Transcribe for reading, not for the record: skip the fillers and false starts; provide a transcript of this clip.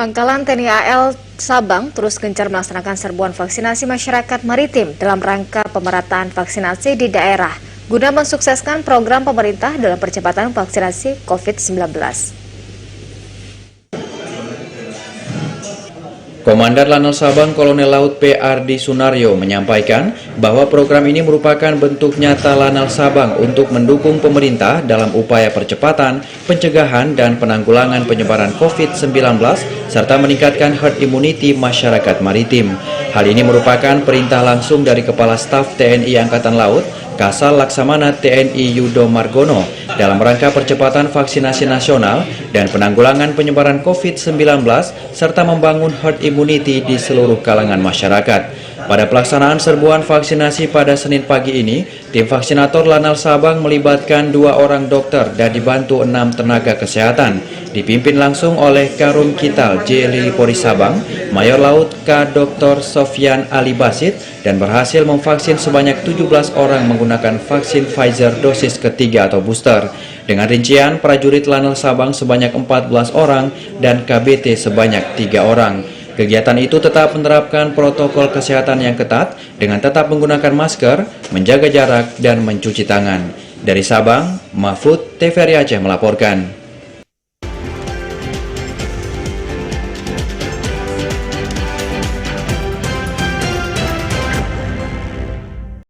Pangkalan TNI AL Sabang terus gencar melaksanakan serbuan vaksinasi masyarakat maritim dalam rangka pemerataan vaksinasi di daerah guna mensukseskan program pemerintah dalam percepatan vaksinasi COVID-19. Komandan Lanal Sabang Kolonel Laut P.Ardi Sunaryo menyampaikan bahwa program ini merupakan bentuk nyata Lanal Sabang untuk mendukung pemerintah dalam upaya percepatan, pencegahan, dan penanggulangan penyebaran COVID-19 serta meningkatkan herd immunity masyarakat maritim. Hal ini merupakan perintah langsung dari Kepala Staf TNI Angkatan Laut, Kasal Laksamana TNI Yudo Margono dalam rangka percepatan vaksinasi nasional dan penanggulangan penyebaran COVID-19 serta membangun herd immunity di seluruh kalangan masyarakat. Pada pelaksanaan serbuan vaksinasi pada Senin pagi ini, tim vaksinator Lanal Sabang melibatkan 2 orang dokter dan dibantu 6 tenaga kesehatan, dipimpin langsung oleh Karum Kital J. Lilipori Sabang, Mayor Laut K. Dr. Sofyan Ali Basit, dan berhasil memvaksin sebanyak 17 orang menggunakan vaksin Pfizer dosis ketiga atau booster. Dengan rincian, prajurit Lanal Sabang sebanyak 14 orang dan KBT sebanyak 3 orang. Kegiatan itu tetap menerapkan protokol kesehatan yang ketat dengan tetap menggunakan masker, menjaga jarak, dan mencuci tangan. Dari Sabang, Mahfud TVRI Aceh melaporkan.